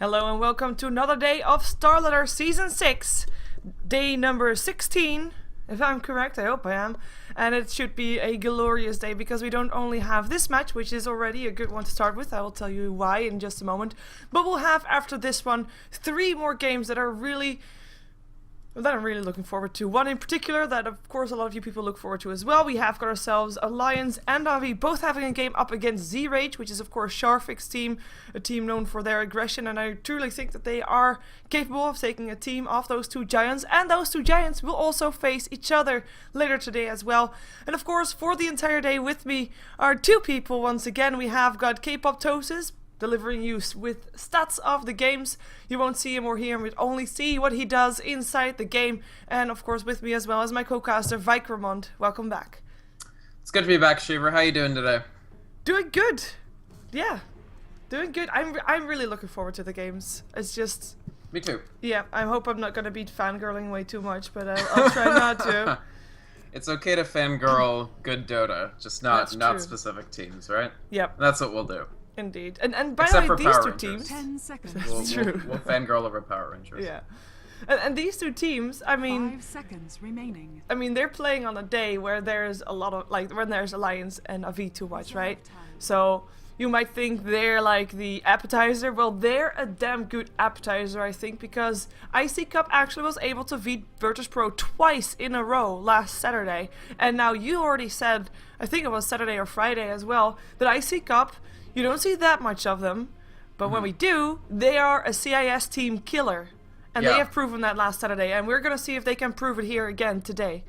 Hello and welcome to another day of StarLadder Season 6, day number 16, if I'm correct, I hope I am. And it should be a glorious day because we don't only have this match, which is already a good one to start with, I will tell you why in just a moment, but we'll have after this one 3 more games that I'm really looking forward to. One in particular that of course a lot of you people look forward to as well. We have got ourselves Alliance and Avi both having a game up against Z-Rage, which is of course Sharfik's team, a team known for their aggression, and I truly think that they are capable of taking a team off those 2 giants, and those 2 giants will also face each other later today as well. And of course for the entire day with me are 2 people once again. We have got K-poptosis, delivering you with stats of the games. You won't see him or hear him, you'll only see what he does inside the game. And of course with me as well as my co-caster Vykromond. Welcome back. It's good to be back, Sheever. How you doing today? Doing good. Yeah, doing good. I'm really looking forward to the games. It's just... Me too. Yeah, I hope I'm not going to be fangirling way too much, but I'll try not to. It's okay to fangirl good Dota, just not specific teams, right? Yep. That's what we'll do. Indeed. And by Except the way, for these Power 2 Rangers. teams... 10 seconds. That's true. We'll fangirl over Power Rangers. Yeah. And these 2 teams, I mean... 5 seconds remaining. I mean, they're playing on a day where there's a lot of, like, when there's Alliance and Avi to watch, right? So, you might think they're, like, the appetizer. Well, they're a damn good appetizer, I think, because iCCup actually was able to beat virtus.pro twice in a row last Saturday. And now you already said, I think it was Saturday or Friday as well, that iCCup, you don't see that much of them. But when we do, they are a CIS team killer. And they have proven that last Saturday, and we're going to see if they can prove it here again today.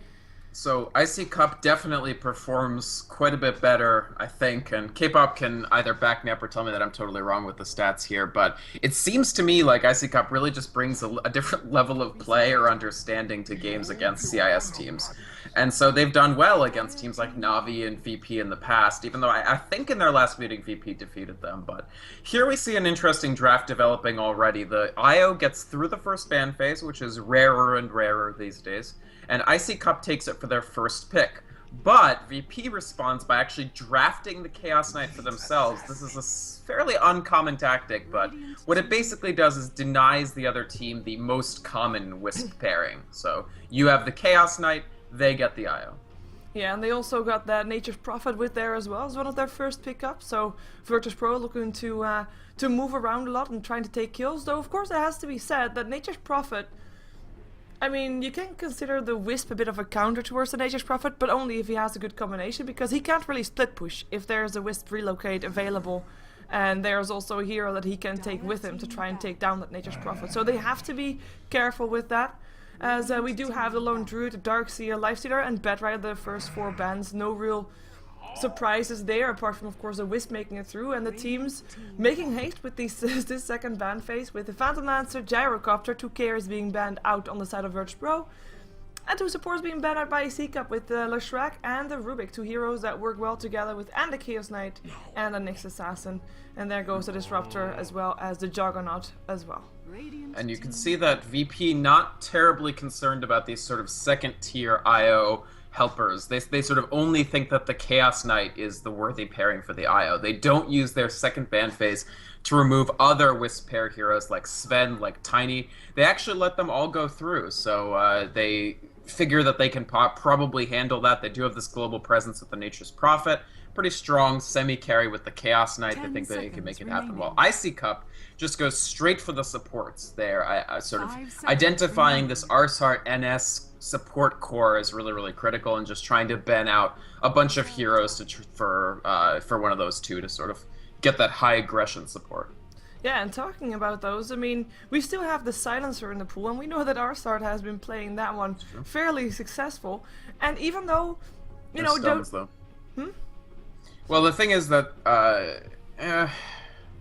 So iCCup definitely performs quite a bit better, I think, and K-pop can either back me up or tell me that I'm totally wrong with the stats here, but it seems to me like iCCup really just brings a different level of play or understanding to games against CIS teams. And so they've done well against teams like Na'Vi and VP in the past, even though I think in their last meeting VP defeated them. But here we see an interesting draft developing already. The IO gets through the first ban phase, which is rarer and rarer these days, and iCCup takes it for their first pick. But VP responds by actually drafting the Chaos Knight for themselves. This is a fairly uncommon tactic, but what it basically does is denies the other team the most common Wisp pairing. So you have the Chaos Knight, they get the IO. Yeah, and they also got that Nature's Prophet with there as well as one of their first pickups. So virtus.pro looking to move around a lot and trying to take kills. Though of course it has to be said that Nature's Prophet, I mean, you can consider the Wisp a bit of a counter towards the Nature's Prophet, but only if he has a good combination, because he can't really split push if there's a Wisp relocate available. And there's also a hero that he can take with him to try and take down that Nature's Prophet. So they have to be careful with that. As we do have the Lone Druid, Darkseer, Lifestealer, and Bedrider, the first 4 bans. No real surprises there, apart from of course the Wisp making it through, and the teams making haste with this second ban phase, with the Phantom Lancer, Gyrocopter, 2 carries being banned out on the side of virtus.pro, and 2 supports being banned out by iCCup with the Leshrac and the Rubik, 2 heroes that work well together with, and the Chaos Knight and the Nyx Assassin. And there goes the Disruptor as well as the Juggernaut as well. And you can see that VP not terribly concerned about these sort of second tier IO helpers. They sort of only think that the Chaos Knight is the worthy pairing for the IO. They don't use their second ban phase to remove other Wisp pair heroes like Sven, like Tiny. They actually let them all go through, so they figure that they can probably handle that. They do have this global presence with the Nature's Prophet. Pretty strong semi-carry with the Chaos Knight. They think they can make it happen. While iCCup just goes straight for the supports there. I sort of identifying this Arsart NS support core is really, really critical, and just trying to ban out a bunch of heroes for one of those 2 to sort of get that high aggression support. Yeah, and talking about those, I mean, we still have the Silencer in the pool, and we know that Arsart has been playing that one fairly successful. And even though, you know, stuns, though. Well, the thing is that,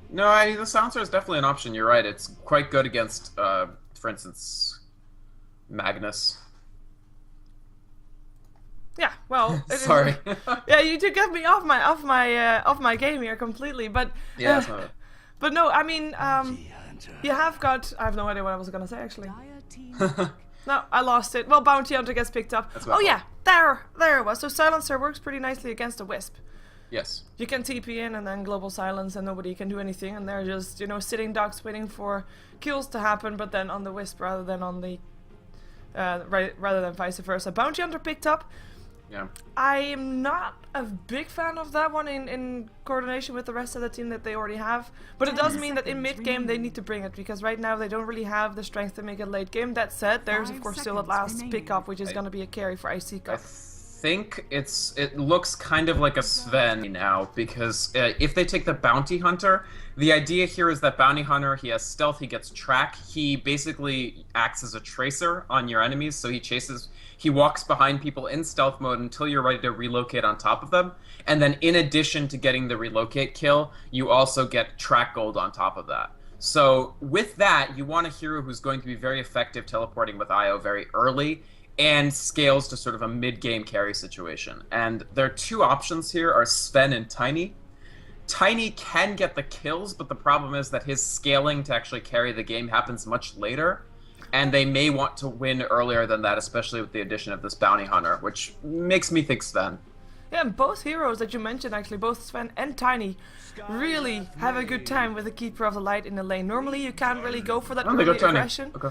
no, the Silencer is definitely an option, you're right. It's quite good against, for instance, Magnus. Yeah, well... Sorry. Yeah, you did get me off my game here completely, but... Yeah, that's not it. But no, I mean, you have got... I have no idea what I was gonna say, actually. No, I lost it. Well, Bounty Hunter gets picked up. Oh yeah, there it was. So Silencer works pretty nicely against a Wisp. Yes. You can TP in and then global silence and nobody can do anything, and they're just, you know, sitting ducks waiting for kills to happen, but then on the Wisp rather than on the rather than vice versa. Bounty Hunter picked up. Yeah. I am not a big fan of that one in coordination with the rest of the team that they already have, but it does mean that in mid game they need to bring it, because right now they don't really have the strength to make it late game. That said, there's of course still at last pickup, which is going to be a carry for iCCup. I think it looks kind of like a Sven now, because if they take the Bounty Hunter, the idea here is that Bounty Hunter, he has stealth, he gets track, he basically acts as a tracer on your enemies, so he walks behind people in stealth mode until you're ready to relocate on top of them, and then in addition to getting the relocate kill, you also get track gold on top of that. So with that, you want a hero who's going to be very effective teleporting with IO very early, and scales to sort of a mid-game carry situation. And their two options here are Sven and Tiny. Tiny can get the kills, but the problem is that his scaling to actually carry the game happens much later, and they may want to win earlier than that, especially with the addition of this Bounty Hunter, which makes me think Sven. Yeah, and both heroes that you mentioned, actually, both Sven and Tiny, really have a good time with the Keeper of the Light in the lane. Normally you can't really go for that early aggression. Okay.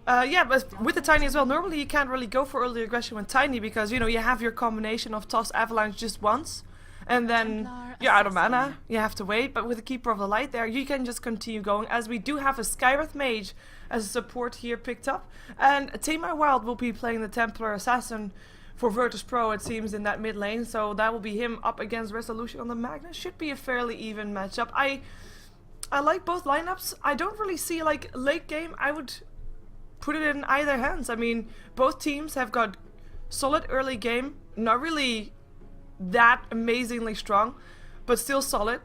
Yeah, but with the Tiny as well, normally you can't really go for early aggression with Tiny because, you know, you have your combination of Toss Avalanche just once, and then you're out of mana, you have to wait. But with the Keeper of the Light there, you can just continue going, as we do have a Skywrath Mage as a support here picked up. And Tamar Wild will be playing the Templar Assassin for virtus.pro, it seems, in that mid lane, so that will be him up against Resolution on the Magnus. Should be a fairly even matchup. I like both lineups. I don't really see, like, late game, I would put it in either hands. I mean, both teams have got solid early game, not really that amazingly strong, but still solid.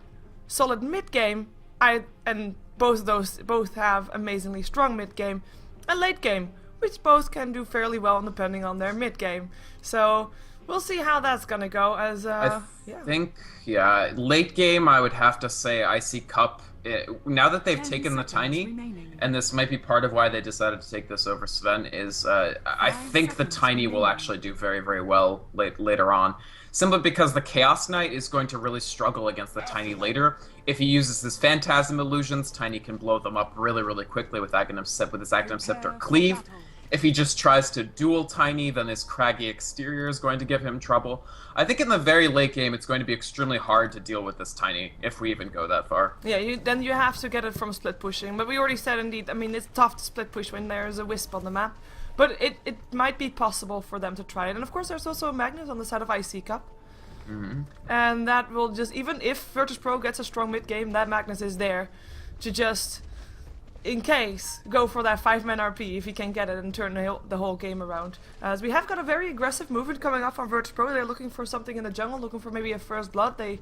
Solid mid game, and both have amazingly strong mid game, and late game, which both can do fairly well depending on their mid game. So we'll see how that's gonna go. As I think, yeah, late game I would have to say iCCup. Now that they've taken the Tiny, and this might be part of why they decided to take this over Sven, is I think the Tiny will actually do very, very well later on. Simply because the Chaos Knight is going to really struggle against the Tiny later. If he uses his Phantasm Illusions, Tiny can blow them up really, really quickly with his Aghanim Scepter Cleave. If he just tries to duel Tiny, then his craggy exterior is going to give him trouble. I think in the very late game, it's going to be extremely hard to deal with this Tiny, if we even go that far. Yeah, then you have to get it from split pushing. But we already said, indeed, I mean, it's tough to split push when there's a Wisp on the map. But it might be possible for them to try it. And of course, there's also a Magnus on the side of iCCup. Mm-hmm. And that will just, even if virtus.pro gets a strong mid game, that Magnus is there to just, in case, go for that 5-man RP if he can get it and turn the whole game around. As we have got a very aggressive movement coming up from virtus.pro. They're looking for something in the jungle, looking for maybe a first blood. They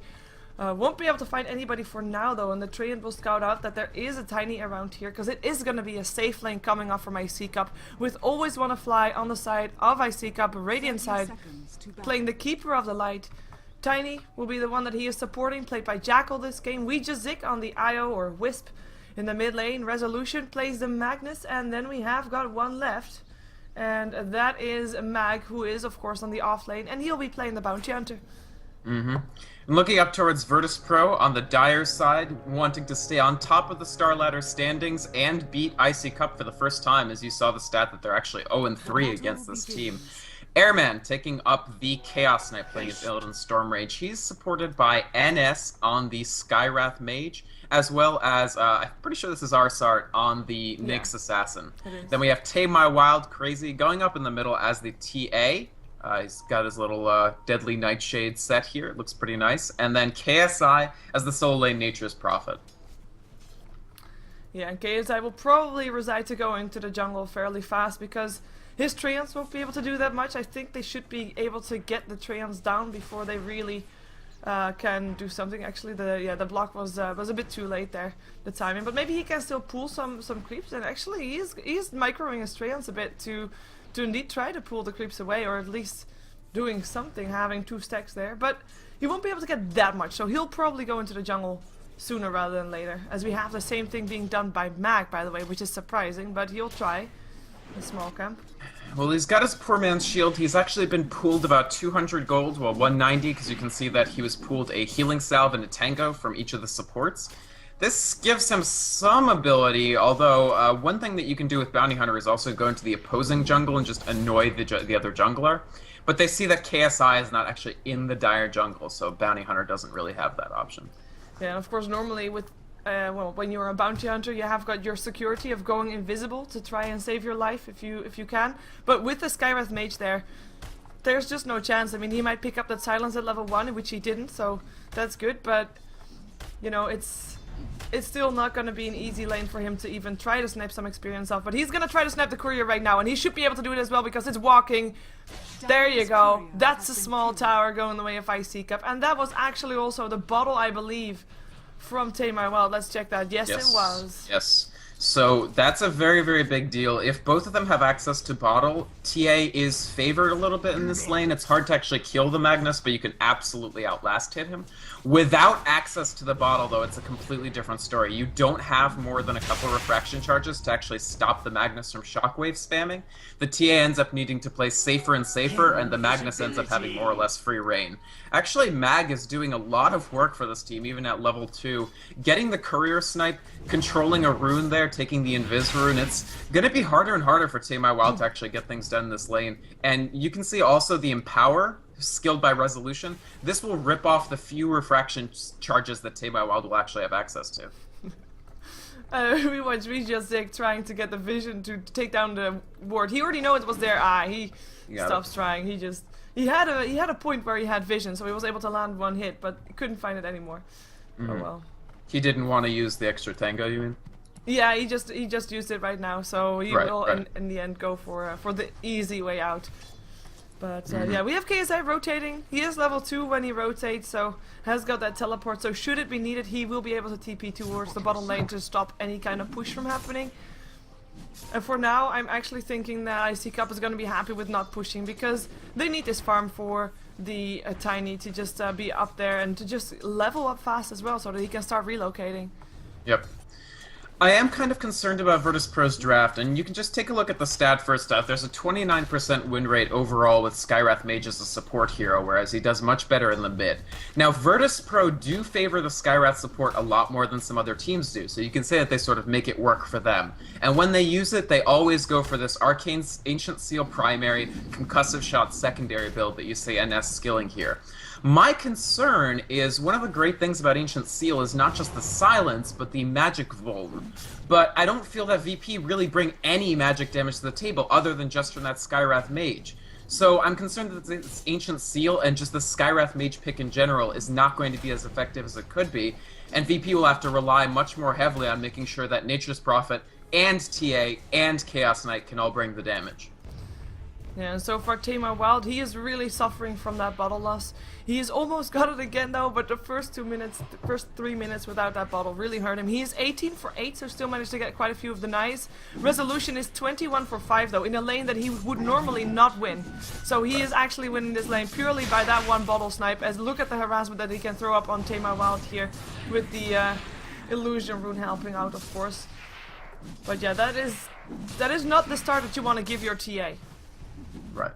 won't be able to find anybody for now though, and the Treant will scout out that there is a Tiny around here, because it is going to be a safe lane coming up from iCCup, with Always Wanna Fly on the side of iCCup, Radiant side, playing the Keeper of the Light. Tiny will be the one that he is supporting, played by Jackal this game. We just Zik on the IO or Wisp in the mid lane. Resolution plays the Magnus, and then we have got one left, and that is Mag, who is of course on the off lane, and he'll be playing the Bounty Hunter. Mm-hmm. And looking up towards virtus.pro on the Dire side, wanting to stay on top of the StarLadder standings and beat iCCup for the first time, as you saw the stat that they're actually 0-3 against this team. Airman taking up the Chaos Knight, playing as Illidan Stormrage. He's supported by NS on the Skywrath Mage, as well as, I'm pretty sure this is Arsart on the Nyx Assassin. Then we have Tamar Wild Crazy going up in the middle as the TA. He's got his little Deadly Nightshade set here. It looks pretty nice. And then KSI as the solo lane Nature's Prophet. Yeah, and KSI will probably reside to go into the jungle fairly fast, because his Treants won't be able to do that much. I think they should be able to get the Treants down before they really can do something. Actually, the block was a bit too late there, the timing. But maybe he can still pull some creeps, and actually he is microing his Treants a bit to indeed try to pull the creeps away, or at least doing something, having 2 stacks there. But he won't be able to get that much, so he'll probably go into the jungle sooner rather than later, as we have the same thing being done by Mag, by the way, which is surprising, but he'll try. The small camp. Well, he's got his poor man's shield. He's actually been pooled about 200 gold, well, 190, because you can see that he was pooled a healing salve and a tango from each of the supports. This gives him some ability, although one thing that you can do with Bounty Hunter is also go into the opposing jungle and just annoy the other jungler. But they see that KSI is not actually in the dire jungle, so Bounty Hunter doesn't really have that option. Yeah, and of course, normally with well, when you're a bounty hunter, you have got your security of going invisible to try and save your life if you can. But with the Skywrath Mage there's just no chance. I mean, he might pick up that silence at level 1, which he didn't, so that's good. But you know, it's still not going to be an easy lane for him to even try to snipe some experience off. But he's going to try to snipe the courier right now, and he should be able to do it as well because it's walking. There you go. That's a small tower going the way of iCCup, and that was actually also the bottle, I believe, from Tamar Wild. Let's check that. Yes, it was. Yes. So that's a very, very big deal. If both of them have access to bottle, TA is favored a little bit in this lane. It's hard to actually kill the Magnus, but you can absolutely outlast hit him. Without access to the bottle, though, it's a completely different story. You don't have more than a couple refraction charges to actually stop the Magnus from shockwave spamming. The TA ends up needing to play safer and safer, and the Magnus ends up having more or less free reign. Actually, Mag is doing a lot of work for this team, even at level 2. Getting the courier snipe, controlling a rune there, taking the invis rune, it's going to be harder and harder for Tamai Wild to actually get things done in this lane. And you can see also the Empower, skilled by Resolution. This will rip off the few refraction charges that Tamai Wild will actually have access to. We watched Regiastic trying to get the vision to take down the ward. He already knows it was there. He stops trying. He had a point where he had vision, so he was able to land one hit, but couldn't find it anymore. Oh well. He didn't want to use the extra tango, you mean? Yeah, he just used it right now, so he will in the end go for the easy way out. But yeah, we have KSI rotating. He is level 2 when he rotates, so has got that teleport. So should it be needed, he will be able to TP towards the bottom lane to stop any kind of push from happening. And for now, I'm actually thinking that iCCup is going to be happy with not pushing, because they need this farm for the Tiny to just be up there and to just level up fast as well, so that he can start relocating. Yep. I am kind of concerned about virtus.pro's draft, and you can just take a look at the stat first off. There's a 29% win rate overall with Skywrath Mage as a support hero, whereas he does much better in the mid. Now, virtus.pro do favor the Skywrath support a lot more than some other teams do, so you can say that they sort of make it work for them. And when they use it, they always go for this Arcane Ancient Seal primary, Concussive Shot secondary build that you see NS skilling here. My concern is one of the great things about Ancient Seal is not just the silence, but the magic vuln. But I don't feel that VP really bring any magic damage to the table other than just from that Skywrath Mage. So I'm concerned that this Ancient Seal and just the Skywrath Mage pick in general is not going to be as effective as it could be, and VP will have to rely much more heavily on making sure that Nature's Prophet and TA and Chaos Knight can all bring the damage. Yeah, and so far Tamar Wild, he is really suffering from that bottle loss. He's almost got it again though, but the first 3 minutes without that bottle really hurt him. He is 18 for 8, so still managed to get quite a few of the knives. Resolution is 21 for 5 though, in a lane that he would normally not win. So he is actually winning this lane purely by that one bottle snipe, as look at the harassment that he can throw up on Tamar Wild here, with the illusion rune helping out of course. But yeah, that is not the start that you want to give your TA. Right.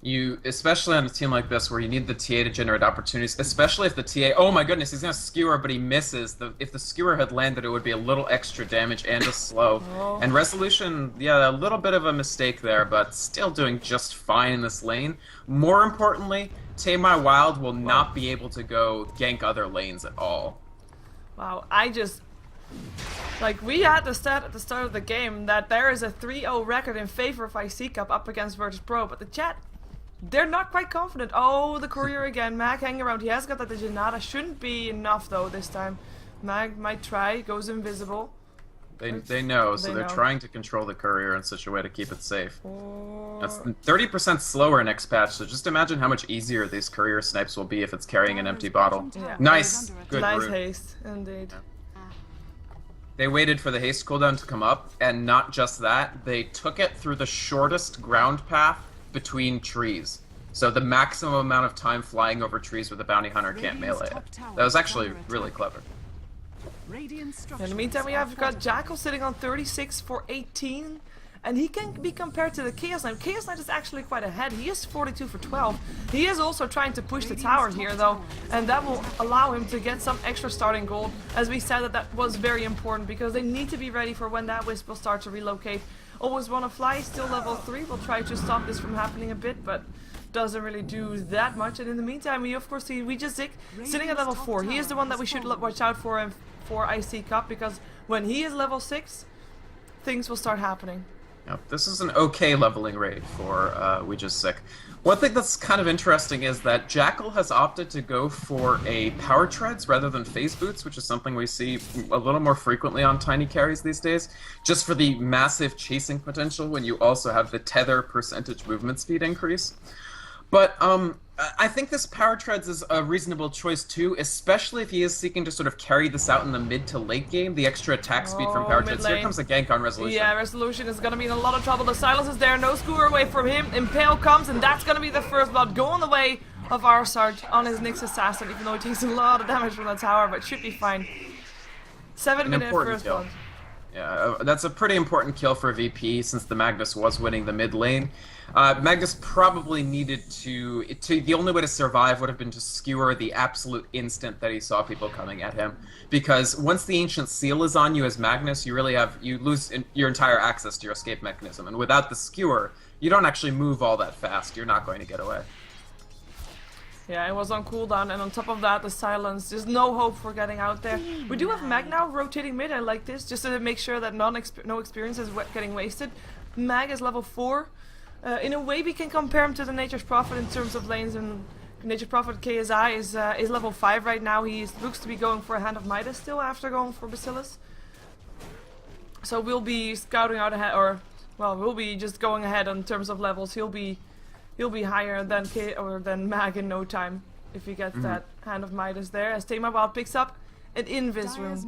You, especially on a team like this where you need the TA to generate opportunities, especially if the TA, oh my goodness, he's going to skewer, but he misses. If the skewer had landed, it would be a little extra damage and a slow. Oh. And Resolution, yeah, a little bit of a mistake there, but still doing just fine in this lane. More importantly, Tamai Wild will not be able to go gank other lanes at all. Wow, like, we had the stat at the start of the game that there is a 3-0 record in favor of iCCup up against virtus.pro, but the chat, they're not quite confident. Oh, the courier again. Mag hanging around. He has got that Janata. Shouldn't be enough, though, this time. Mag might try. Goes invisible. They know, so they're trying to control the courier in such a way to keep it safe. That's 30% slower next patch, so just imagine how much easier these courier snipes will be if it's carrying an empty bottle. Yeah. Nice! Good nice route. haste, indeed. Yeah. They waited for the haste cooldown to come up, and not just that, they took it through the shortest ground path between trees. So the maximum amount of time flying over trees where the bounty hunter can't melee it. That was actually really clever. In the meantime, we have got Jackal sitting on 36 for 18. and he can be compared to the Chaos Knight. Chaos Knight is actually quite ahead. He is 42 for 12. He is also trying to push the tower here though, and that will allow him to get some extra starting gold. As we said, that was very important because they need to be ready for when that Wisp will start to relocate. Always want to fly, still level 3. We'll try to stop this from happening a bit, but doesn't really do that much. And in the meantime, we of course see Zik sitting at level 4. He is the one that we should watch out for him for iCCup, because when he is level 6, things will start happening. Yep, this is an okay leveling rate for Zik. One thing that's kind of interesting is that Jackal has opted to go for a power treads rather than phase boots, which is something we see a little more frequently on tiny carries these days, just for the massive chasing potential when you also have the tether percentage movement speed increase. But I think this power treads is a reasonable choice too, especially if he is seeking to sort of carry this out in the mid to late game, the extra attack speed from power treads. Here comes a gank on Resolution. Yeah, Resolution is going to be in a lot of trouble. The silence is there, no skewer away from him. Impale comes, and that's going to be the first blood going the way of Arsarge on his Nyx Assassin, even though he takes a lot of damage from the tower, but should be fine. 7-minute first blood. Yeah, that's a pretty important kill for VP since the Magnus was winning the mid lane. Magnus probably needed to the only way to survive would have been to skewer the absolute instant that he saw people coming at him, because once the Ancient Seal is on you as Magnus, you lose your entire access to your escape mechanism, and without the skewer, you don't actually move all that fast. You're not going to get away. Yeah, it was on cooldown, and on top of that, the silence. There's no hope for getting out there. We do have Mag now rotating mid. I like this, just to make sure that no experience is getting wasted. Mag is level 4. In a way, we can compare him to the Nature's Prophet in terms of lanes, and Nature's Prophet KSI is level 5 right now. He looks to be going for a Hand of Midas still after going for Bacillus. So we'll be scouting out ahead, or well, we'll be just going ahead in terms of levels. He'll be higher than Mag in no time if he gets that Hand of Midas there. As Thema Wild picks up an Invis rune.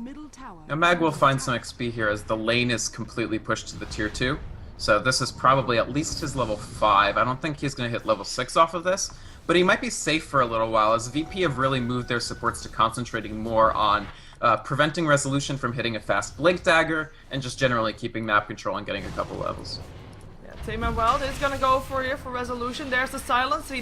Now Mag will find some XP here as the lane is completely pushed to the tier 2. So this is probably at least his level 5. I don't think he's going to hit level 6 off of this, but he might be safe for a little while, as VP have really moved their supports to concentrating more on preventing Resolution from hitting a fast Blink Dagger, and just generally keeping map control and getting a couple levels. Thema Wild is gonna go for Resolution. There's the silence. He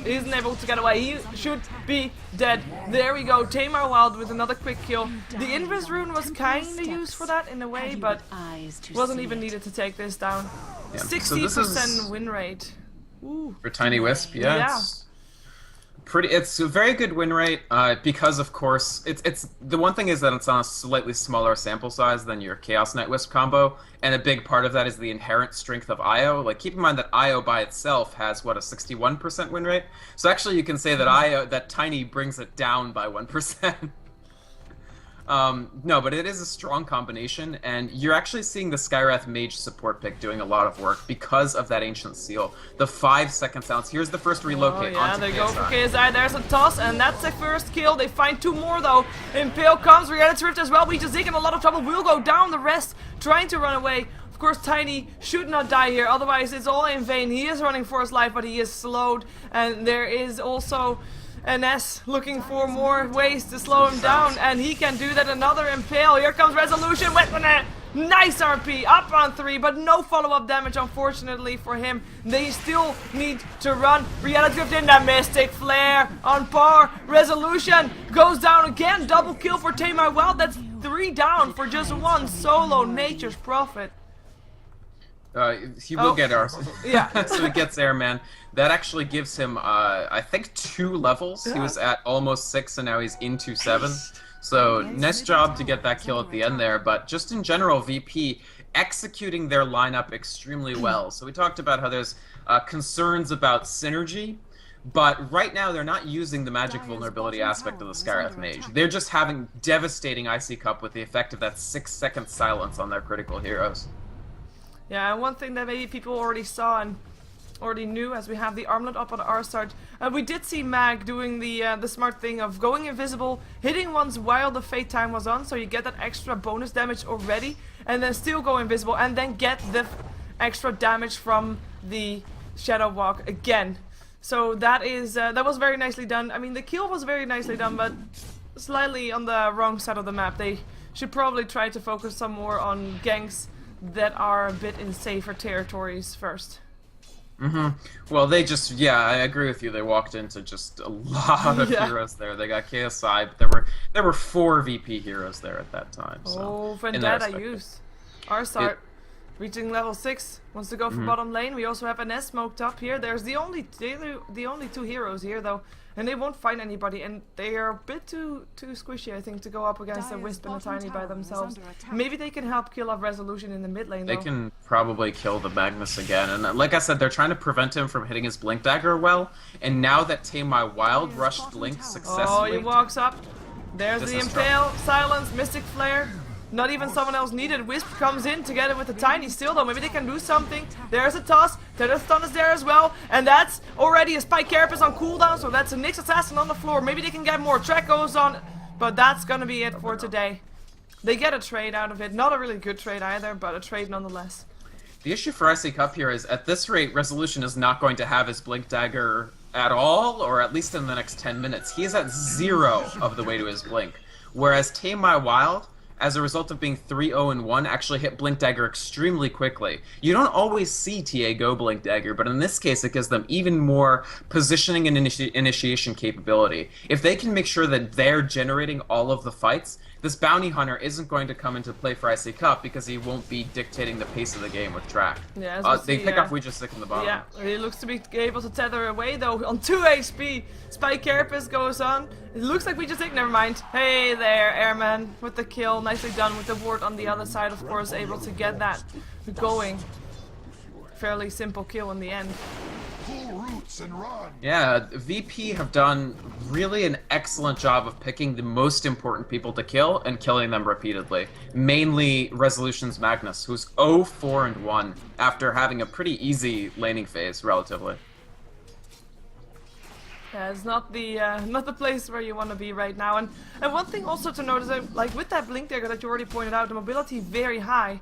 isn't able to get away. He should be dead. There we go. Thema Wild with another quick kill. The Invis rune was kinda used for that in a way, but wasn't even needed to take this down. 60% win rate. Ooh. For Tiny Wisp, yeah. It's a very good win rate because, of course, it's the one thing is that it's on a slightly smaller sample size than your Chaos Knight Wisp combo, and a big part of that is the inherent strength of IO. Like, keep in mind that IO by itself has what, a 61% win rate. So actually, you can say that Tiny brings it down by 1%. No, but it is a strong combination, and you're actually seeing the Skywrath Mage support pick doing a lot of work because of that Ancient Seal. The 5-second silence. Here's the first relocate. Yeah, they go for KSI. There's a toss, and that's the first kill. They find 2 more, though. Impale comes. Reality Rift as well. We just dig in a lot of trouble. We'll go down. The rest trying to run away. Of course, Tiny should not die here. Otherwise, it's all in vain. He is running for his life, but he is slowed. And there is also NS looking for more ways to slow him down, and he can do that. Another Impale. Here comes Resolution with the nice RP up on 3, but no follow-up damage, unfortunately, for him. They still need to run. Reality Drift in that Mystic Flare on par. Resolution goes down again. Double kill for Thema Wild. That's 3 down for just 1 solo Nature's Prophet. He will get ours. Yeah. So he gets Airman. That actually gives him, I think, 2 levels. He was at almost 6, and now he's into 7. So nice job to get that kill at the end there. But just in general, VP executing their lineup extremely well. So we talked about how there's concerns about synergy, but right now they're not using the magic vulnerability aspect of the Skywrath Mage. They're just having devastating iCCup with the effect of that 6-second silence on their critical heroes. Yeah, and one thing that maybe people already saw and already knew, as we have the armlet up on Arsarge, we did see Mag doing the smart thing of going invisible, hitting once while the fate time was on, so you get that extra bonus damage already, and then still go invisible, and then get the extra damage from the Shadow Walk again. So that was very nicely done. I mean, the kill was very nicely done, but slightly on the wrong side of the map. They should probably try to focus some more on ganks that are a bit in safer territories first. Well, they just, yeah, I agree with you. They walked into just a lot of heroes there. They got KSI, but there were 4 VP heroes there at that time. So, oh, Vendetta used. Arsart reaching level 6, wants to go for bottom lane. We also have an S smoked up here. There's the only 2 heroes here though, and they won't find anybody, and they are a bit too squishy, I think, to go up against a Wisp and a Tiny by themselves. Maybe they can help kill off Resolution in the mid lane though. They can probably kill the Magnus again, and like I said, they're trying to prevent him from hitting his Blink Dagger well, and now that Tame My Wild rushed Link successfully... Oh, he walks up. There's the Impale, Silence, Mystic Flare. Not even someone else needed. Wisp comes in together with the Tiny still though. Maybe they can do something. There's a toss. Tether Stun is there as well. And that's already a Spike Carapace on cooldown. So that's a Nyx Assassin on the floor. Maybe they can get more. Track goes on. But that's gonna be it for today. They get a trade out of it. Not a really good trade either, but a trade nonetheless. The issue for iCCup here is, at this rate, Resolution is not going to have his Blink Dagger at all, or at least in the next 10 minutes. He is at 0 of the way to his Blink. Whereas Tame My Wild, as a result of being 3-0-1, actually hit Blink Dagger extremely quickly. You don't always see TA go Blink Dagger, but in this case it gives them even more positioning and initiation capability. If they can make sure that they're generating all of the fights, this Bounty Hunter isn't going to come into play for iCCup because he won't be dictating the pace of the game with track. Yeah, they pick up Ouija Stick in the bottom. Yeah, he looks to be able to tether away though on 2 HP. Spike Carapace goes on. It looks like Ouija Stick, never mind. Hey there, Airman with the kill. Nicely done with the ward on the other side, of course, able to get that going. Fairly simple kill in the end. Yeah, VP have done really an excellent job of picking the most important people to kill and killing them repeatedly. Mainly Resolution's Magnus, who's 0-4-1 after having a pretty easy laning phase, relatively. Yeah, it's not the place where you want to be right now. And one thing also to notice, like with that Blink Dagger that you already pointed out, the mobility very high.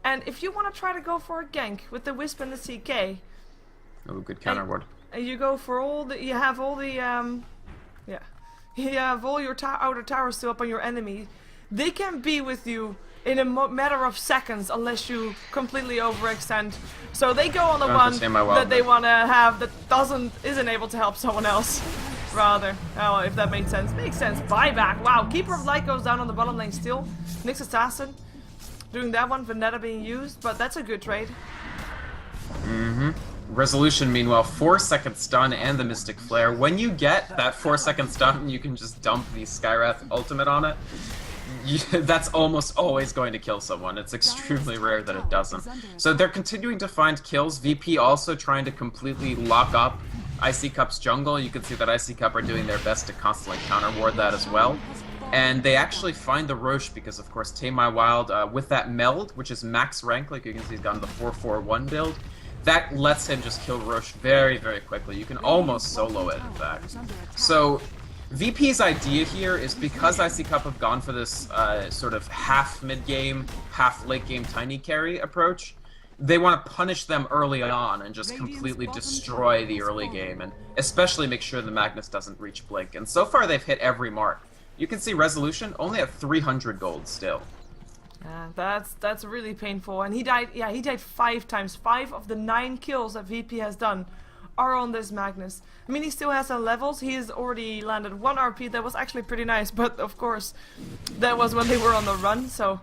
And if you want to try to go for a gank with the Wisp and the CK, oh, good counter ward. And you go for all the, you have all the, you have all your outer towers still up on your enemy. They can be with you in a matter of seconds unless you completely overextend. So they go on the one that they want to have that isn't able to help someone else. Rather, oh, if that made sense. Makes sense. Buyback. Wow, Keeper of Light goes down on the bottom lane still. Nyx Assassin doing that one. Vendetta being used, but that's a good trade. Resolution, meanwhile, 4-second stun and the Mystic Flare. When you get that 4-second stun, you can just dump the Skywrath ultimate on it. That's almost always going to kill someone. It's extremely rare that it doesn't. So they're continuing to find kills. VP also trying to completely lock up iCCup's jungle. You can see that iCCup are doing their best to constantly counter ward that as well. And they actually find the Roche because, of course, Tame My Wild, with that meld, which is max rank, like you can see he's gotten the 4-4-1 build, that lets him just kill Roche very, very quickly. You can almost solo it, in fact. So VP's idea here is, because iCCup have gone for this sort of half mid-game, half late-game tiny carry approach, they want to punish them early on and just completely destroy the early game, and especially make sure the Magnus doesn't reach Blink. And so far they've hit every mark. You can see Resolution only at 300 gold still. That's really painful. And he died, yeah, he died 5 times. 5 of the 9 kills that VP has done are on this Magnus. I mean, he still has some levels. He has already landed 1 RP. That was actually pretty nice, but of course, that was when they were on the run, so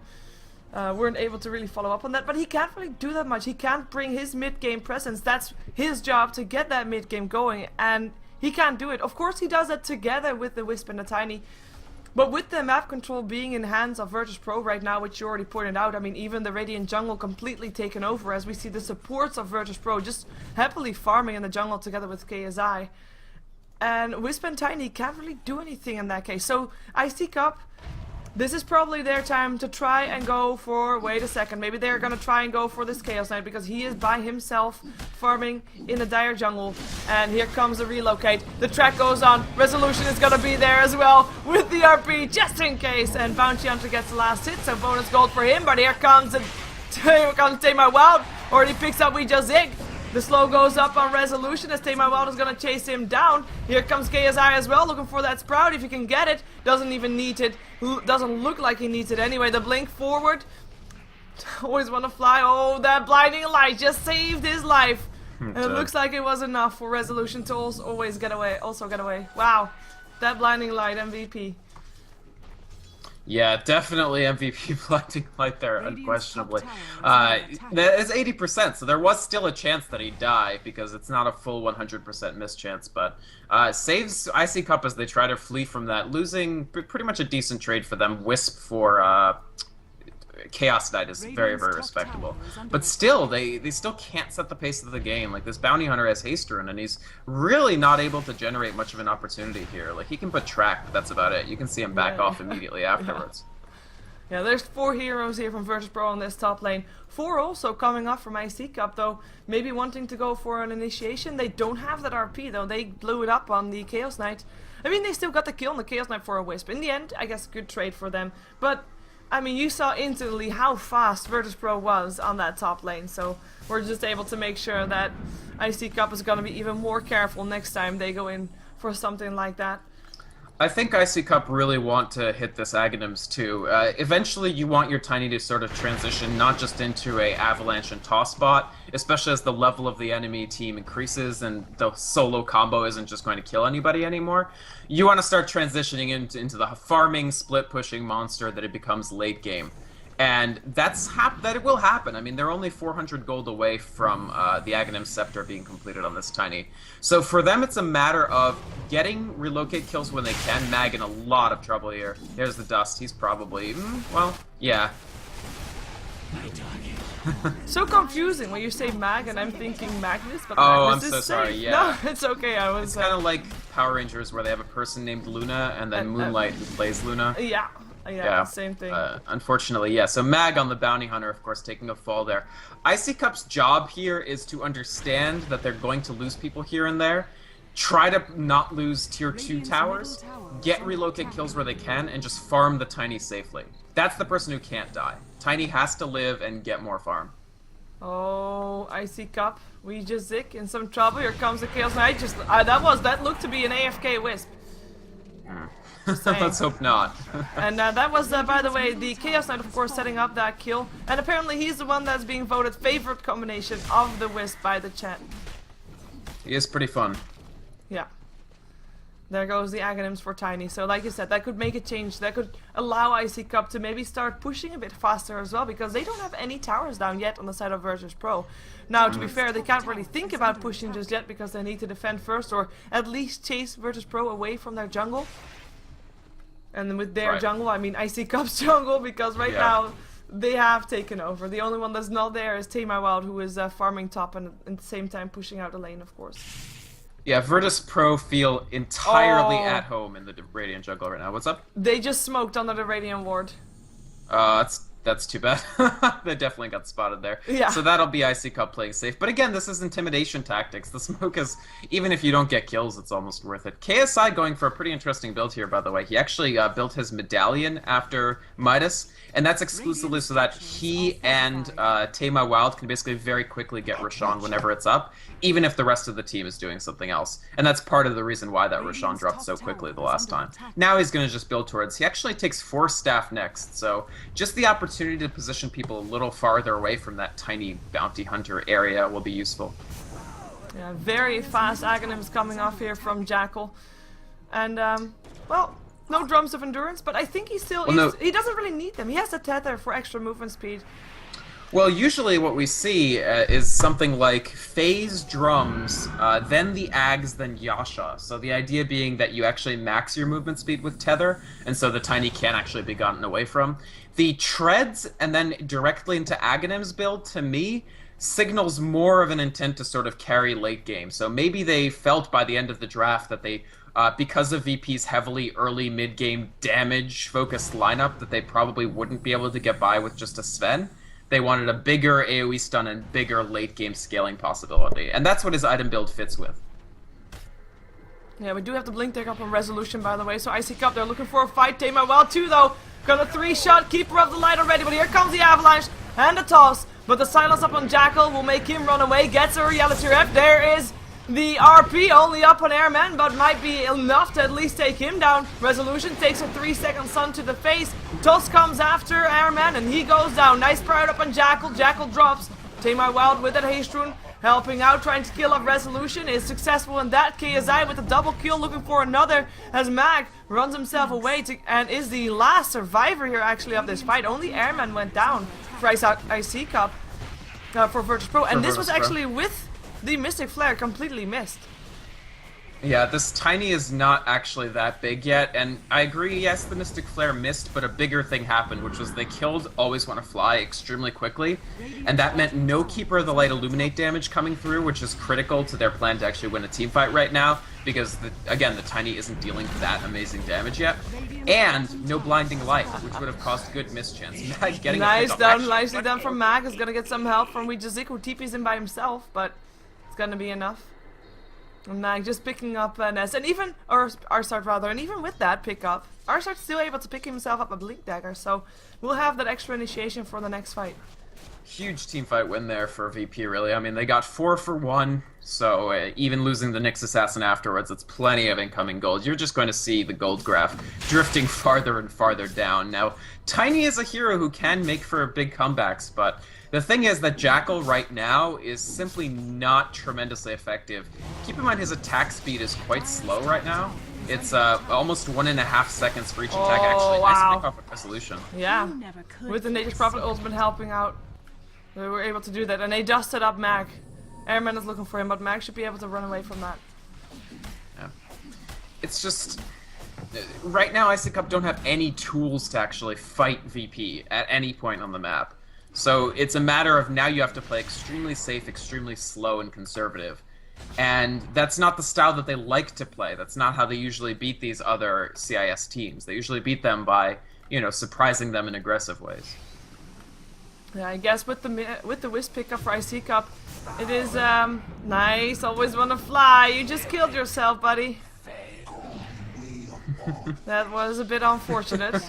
weren't able to really follow up on that. But he can't really do that much. He can't bring his mid-game presence. That's his job, to get that mid-game going, and he can't do it. Of course, he does that together with the Wisp and the Tiny. But with the map control being in hands of virtus.pro right now, which you already pointed out, I mean, even the Radiant jungle completely taken over, as we see the supports of virtus.pro just happily farming in the jungle together with KSI. And Wisp and Tiny can't really do anything in that case. So iCCup, this is probably their time to try and go for, wait a second, maybe they're gonna try and go for this Chaos Knight, because he is by himself farming in a dire jungle. And here comes the relocate. The track goes on. Resolution is gonna be there as well with the RP, just in case. And Bounty Hunter gets the last hit, so bonus gold for him. But here comes Tame My Wild, or he picks up Ouija Zig. The slow goes up on Resolution as Tame My Wild is gonna chase him down. Here comes KSI as well, looking for that Sprout if he can get it. Doesn't even need it. Doesn't look like he needs it anyway. The blink forward. Always want to fly. Oh, that blinding light just saved his life. And it looks like it was enough for Resolution to always get away. Also get away. Wow. That blinding light MVP. Yeah, definitely MVP blinding light there, unquestionably. That is 80%, so there was still a chance that he'd die, because it's not a full 100% mischance, but saves iCCup as they try to flee from that, losing pretty much a decent trade for them. Wisp for Chaos Knight is very, very respectable. But still, they still can't set the pace of the game. Like, this Bounty Hunter has haste rune, and he's really not able to generate much of an opportunity here. Like, he can put track, but that's about it. You can see him back off immediately afterwards. Yeah, there's 4 heroes here from virtus.pro on this top lane. 4 also coming up from iCCup, though, maybe wanting to go for an initiation. They don't have that RP, though. They blew it up on the Chaos Knight. I mean, they still got the kill on the Chaos Knight for a Wisp. In the end, I guess good trade for them. But I mean, you saw instantly how fast virtus.pro was on that top lane, so we're just able to make sure that iCCup is going to be even more careful next time they go in for something like that. I think iCCup really want to hit this Aghanims too. Eventually you want your Tiny to sort of transition not just into a Avalanche and Toss bot, especially as the level of the enemy team increases and the solo combo isn't just going to kill anybody anymore. You want to start transitioning into the farming, split-pushing monster that it becomes late game. And that it will happen. I mean, they're only 400 gold away from the Aghanim Scepter being completed on this Tiny. So for them, it's a matter of getting relocate kills when they can. Mag in a lot of trouble here. There's the Dust. He's probably, well, yeah. So confusing when you say Mag and I'm thinking Magnus, but oh, Magnus I'm so is sorry, safe. yeah. No, it's okay, I was... It's kind of like Power Rangers where they have a person named Luna and then Moonlight who plays Luna. Yeah, same thing. Unfortunately, yeah. So Mag on the Bounty Hunter, of course, taking a fall there. iCCup's job here is to understand that they're going to lose people here and there, try to not lose tier 2 towers, get relocate kills where they can, and just farm the Tiny safely. That's the person who can't die. Tiny has to live and get more farm. Oh, iCCup, we just Zik in some trouble. Here comes the Chaos Knight. Just that looked to be an AFK Wisp. Let's hope not. And that was, by the way, the Chaos Knight, of course, setting up that kill. And apparently he's the one that's being voted favorite combination of the Wisp by the chat. He is pretty fun. Yeah. There goes the Aghanims for Tiny. So like you said, that could make a change. That could allow iCCup to maybe start pushing a bit faster as well, because they don't have any towers down yet on the side of virtus.pro. Now, to be fair, they can't really think about pushing just yet because they need to defend first, or at least chase virtus.pro away from their jungle. And with their jungle, I mean iCCup's jungle, because right now they have taken over. The only one that's not there is Wild, who is farming top and at the same time pushing out the lane, of course. Yeah, virtus.pro feel entirely at home in the Radiant jungle right now. What's up? They just smoked under the Radiant ward. That's too bad. They definitely got spotted there. Yeah. So that'll be iCCup playing safe. But again, this is intimidation tactics. The smoke is, even if you don't get kills, it's almost worth it. KSI going for a pretty interesting build here, by the way. He actually built his medallion after Midas, and that's exclusively so that he and Tama Wild can basically very quickly get Roshan whenever it's up, even if the rest of the team is doing something else. And that's part of the reason why that Roshan dropped so quickly the last time. Now he's going to just build towards... He actually takes 4 staff next, so just the opportunity to position people a little farther away from that tiny bounty hunter area will be useful. Yeah, very fast Aghanims coming off here from Jackal. And, well, no drums of endurance, but I think he still... he doesn't really need them. He has a tether for extra movement speed. Well, usually what we see is something like phase drums, then the Ags, then Yasha. So the idea being that you actually max your movement speed with tether, and so the Tiny can't actually be gotten away from. The treads and then directly into Aghanim's build, to me, signals more of an intent to sort of carry late game. So maybe they felt by the end of the draft that they, because of VP's heavily early mid-game damage-focused lineup, that they probably wouldn't be able to get by with just a Sven. They wanted a bigger AoE stun and bigger late-game scaling possibility. And that's what his item build fits with. Yeah, we do have the blink take up on resolution, by the way, so iCCup, they're looking for a fight. Tama Wild too, though. Got a 3-shot, Keeper of the Light already, but here comes the Avalanche and the toss. But the silence up on Jackal will make him run away. Gets a reality rep. There is The RP only up on Airman, but might be enough to at least take him down. Resolution takes a 3-second stun to the face. Tusk comes after Airman and he goes down. Nice sprout up on Jackal. Jackal drops. Tamar Wild with that haste rune, helping out, trying to kill off Resolution. Is successful in that. KSI with a double kill, looking for another as Mag runs himself away and is the last survivor here actually of this fight. Only Airman went down for iCCup for virtus.pro, and this was actually with the Mystic Flare completely missed. Yeah, this Tiny is not actually that big yet, and I agree, yes, the Mystic Flare missed, but a bigger thing happened, which was they killed Always Wanna Fly extremely quickly, and that meant no Keeper of the Light Illuminate damage coming through, which is critical to their plan to actually win a team fight right now, because, again, the Tiny isn't dealing that amazing damage yet, and no Blinding Light, which would have caused good mischance. Mag getting nicely done from Mag. Is gonna get some help from Weejazik, who TP's in by himself, but it's gonna be enough. And Mag just picking up Ness, and even, or Arsart rather, and even with that pickup, Arsart's still able to pick himself up a Blink Dagger, so we'll have that extra initiation for the next fight. Huge team fight win there for VP, really. I mean, they got 4 for 1, so even losing the Nyx Assassin afterwards, it's plenty of incoming gold. You're just going to see the gold graph drifting farther and farther down. Now, Tiny is a hero who can make for big comebacks, but the thing is that Jackal right now is simply not tremendously effective. Keep in mind his attack speed is quite slow right now. It's almost 1.5 seconds for each attack, actually. Wow. Nice pick off of Resolution. Yeah, with the Nature's Prophet ultimate helping out, they were able to do that, and they dusted up Mag. Airman is looking for him, but Mag should be able to run away from that. Yeah. It's just... Right now, iCCup don't have any tools to actually fight VP at any point on the map. So it's a matter of now you have to play extremely safe, extremely slow, and conservative. And that's not the style that they like to play. That's not how they usually beat these other CIS teams. They usually beat them by, you know, surprising them in aggressive ways. Yeah, I guess with the Wisp pickup for iCCup, it is nice. Always wanna fly. You just killed yourself, buddy. That was a bit unfortunate.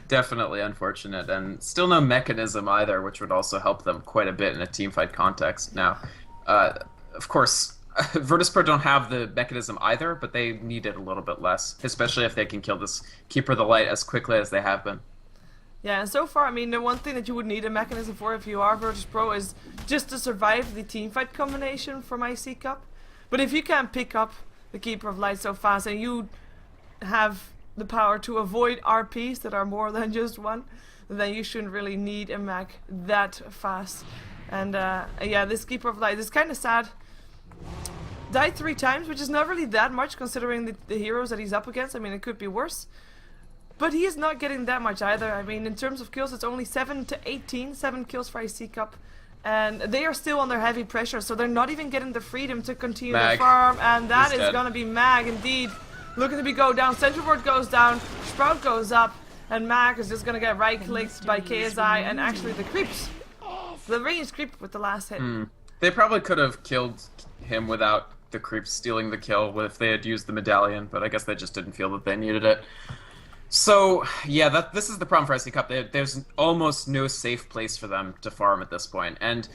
Definitely unfortunate, and still no mechanism either, which would also help them quite a bit in a teamfight context. Now, of course, virtus.pro don't have the mechanism either, but they need it a little bit less, especially if they can kill this Keeper of the Light as quickly as they have been. Yeah, and so far, I mean, the one thing that you would need a mechanism for if you are virtus.pro is just to survive the teamfight combination from iCCup. But if you can't pick up the Keeper of Light so fast, and you have the power to avoid RPs that are more than just one, then you shouldn't really need a mech that fast. And yeah, this Keeper of Light is kind of sad. Died 3 times, which is not really that much considering the heroes that he's up against. I mean, it could be worse. But he is not getting that much either. I mean, in terms of kills, it's only 7 to 18, 7 kills for iCCup. And they are still under heavy pressure, so they're not even getting the freedom to continue the farm. And that is going to be Mag, indeed. Looking to be go down. Central Ward goes down, Sprout goes up, and Mag is just going to get right-clicked by KSI and actually the creeps. The ranged creep with the last hit. They probably could have killed him without the creeps stealing the kill if they had used the medallion, but I guess they just didn't feel that they needed it. So, yeah, this is the problem for iCCup. There's almost no safe place for them to farm at this point. And,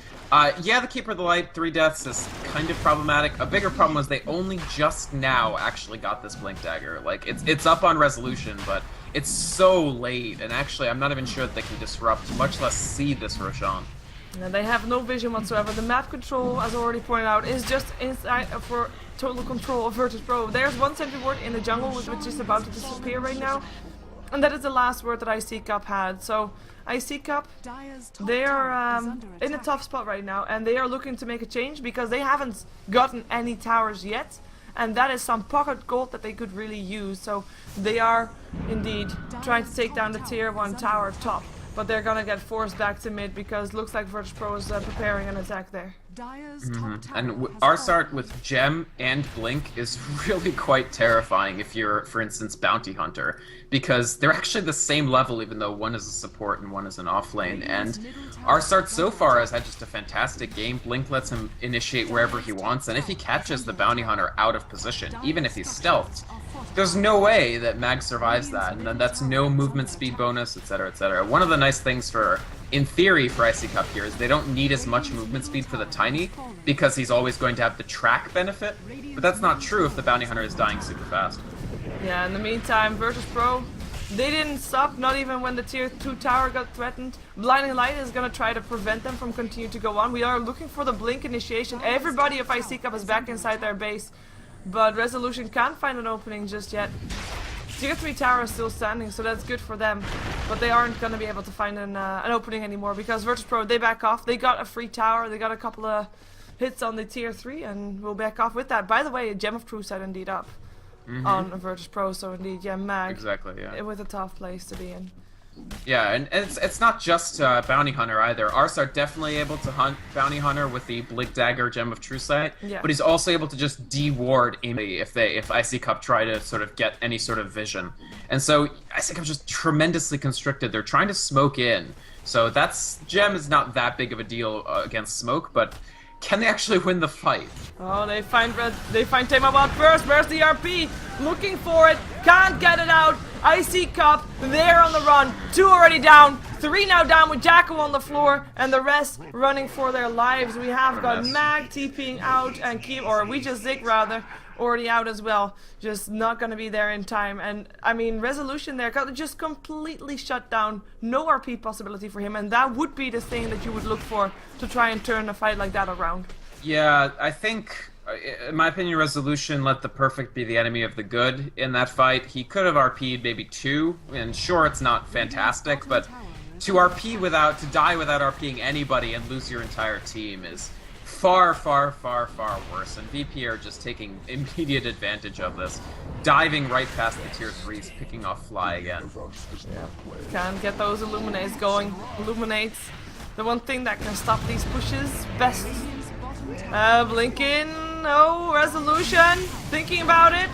yeah, the Keeper of the Light, 3 deaths is kind of problematic. A bigger problem was they only just now actually got this Blink Dagger. Like, it's up on resolution, but it's so late, and actually I'm not even sure that they can disrupt, much less see this Roshan. And they have no vision whatsoever. The map control, as already pointed out, is just inside for total control of virtus.pro. There's one sentry ward in the jungle, which is about to disappear right now. And that is the last word that iCCup had. So, iCCup, they are in a tough spot right now, and they are looking to make a change because they haven't gotten any towers yet. And that is some pocket gold that they could really use. So, they are indeed trying to take down the tier 1 tower top. But they're gonna get forced back to mid because looks like virtus.pro is preparing an attack there. And Arsart with Gem and Blink is really quite terrifying if you're, for instance, Bounty Hunter, because they're actually the same level even though one is a support and one is an off lane, and Arsart so far has had just a fantastic game. Blink lets him initiate wherever he wants, and if he catches the Bounty Hunter out of position, even if he's stealthed, there's no way that Mag survives that, and then that's no movement speed bonus, etc., etc. One of the nice things for in theory for iCCup here is they don't need as much movement speed for the Tiny because he's always going to have the track benefit, but that's not true if the Bounty Hunter is dying super fast. Yeah, in the meantime, virtus.pro, they didn't stop, not even when the tier 2 tower got threatened. Blinding Light is going to try to prevent them from continuing to go on. We are looking for the blink initiation. Everybody of iCCup is back inside their base, but Resolution can't find an opening just yet. Tier 3 tower is still standing, so that's good for them, but they aren't going to be able to find an opening anymore because virtus.pro, they back off. They got a free tower, they got a couple of hits on the tier 3, and we'll back off with that. By the way, a Gem of Truth set indeed up. On virtus.pro, so indeed, yeah, Mag. Exactly, yeah. With a tough place to be in. Yeah, and it's not just Bounty Hunter either. Ars are definitely able to hunt Bounty Hunter with the Blink Dagger Gem of True Sight, but he's also able to just de-ward immediately if iCCup try to sort of get any sort of vision. And so iCCup's just tremendously constricted. They're trying to smoke in. So Gem is not that big of a deal against smoke, but can they actually win the fight? Oh, they find Tamabot first. Where's the RP? Looking for it. Can't get it out. iCCup, they're on the run. 2 already down. 3 now down with Jackal on the floor. And the rest running for their lives. We have got Mag TPing out and we just Zig rather, already out as well. Just not going to be there in time. And I mean, Resolution there got just completely shut down. No RP possibility for him. And that would be the thing that you would look for to try and turn a fight like that around. Yeah, I think, in my opinion, Resolution let the perfect be the enemy of the good in that fight. He could have RP'd maybe 2, and sure, it's not fantastic, but to die without RPing anybody and lose your entire team is far, far, far, far worse, and VP are just taking immediate advantage of this, diving right past the tier 3s, picking off Fly again. Yeah. Can't get those Illuminates going. Illuminates, the one thing that can stop these pushes best. Blinking, no, Resolution, thinking about it,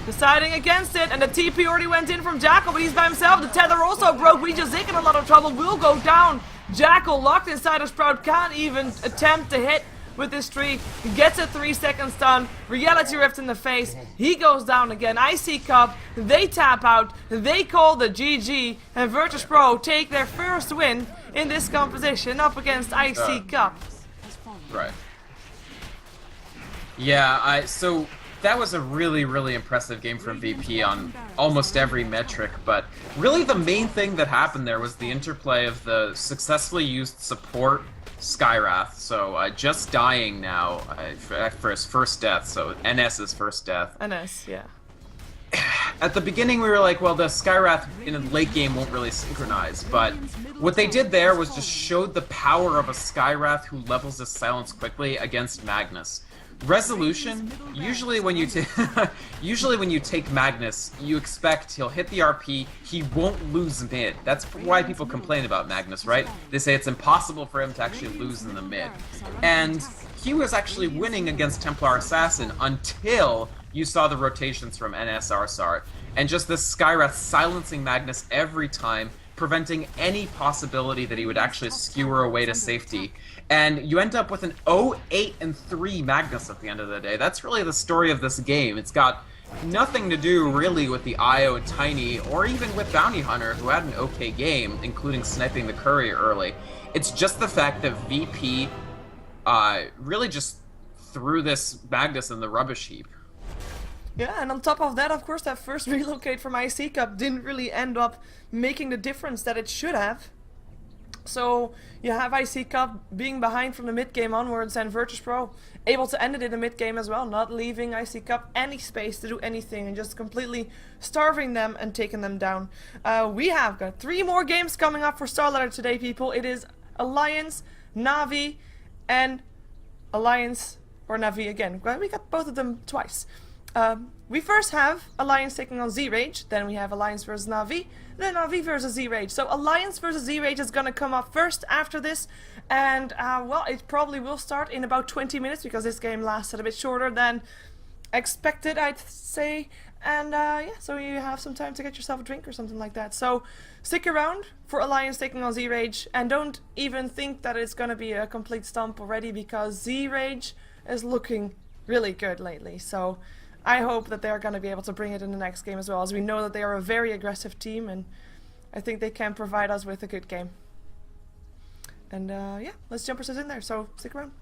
deciding against it, and the TP already went in from Jackal, but he's by himself. The tether also broke. We just in a lot of trouble, will go down. Jackal locked inside a Sprout, can't even attempt to hit with this tree. Gets a 3-second stun, Reality Rift in the face, he goes down again. iCCup, they tap out, they call the GG, and virtus.pro take their first win in this composition up against iCCup. Right. Yeah, so that was a really, really impressive game from VP on almost every metric, but really the main thing that happened there was the interplay of the successfully used support Skywrath, so just dying now for his first death, so NS's first death. NS, yeah. At the beginning we were like, well, the Skywrath in a late game won't really synchronize, but what they did there was just showed the power of a Skywrath who levels his silence quickly against Magnus. Resolution, usually when you take Magnus, you expect he'll hit the RP, he won't lose mid. That's why people complain about Magnus, right? They say it's impossible for him to actually lose in the mid. And he was actually winning against Templar Assassin until you saw the rotations from NS Arsart. And just this Skywrath silencing Magnus every time, preventing any possibility that he would actually skewer away to safety. And you end up with an 0-8-3 Magnus at the end of the day. That's really the story of this game. It's got nothing to do really with the IO Tiny or even with Bounty Hunter, who had an okay game, including sniping the courier early. It's just the fact that VP really just threw this Magnus in the rubbish heap. Yeah, and on top of that, of course, that first relocate from iCCup didn't really end up making the difference that it should have. So you have iCCup being behind from the mid game onwards, and virtus.pro able to end it in the mid game as well, not leaving iCCup any space to do anything and just completely starving them and taking them down. We have got 3 more games coming up for StarLadder today, people. It is Alliance, Na'Vi, and Alliance or Na'Vi again. We got both of them twice. We first have Alliance taking on Z-Rage, then we have Alliance versus Na'Vi, then Na'Vi versus Z-Rage. So Alliance versus Z-Rage is going to come up first after this, and well, it probably will start in about 20 minutes because this game lasted a bit shorter than expected, I'd say. And yeah, so you have some time to get yourself a drink or something like that. So stick around for Alliance taking on Z-Rage, and don't even think that it's going to be a complete stomp already, because Z-Rage is looking really good lately. So I hope that they're going to be able to bring it in the next game as well, as we know that they are a very aggressive team, and I think they can provide us with a good game. And yeah, let's jump ourselves in there. So stick around.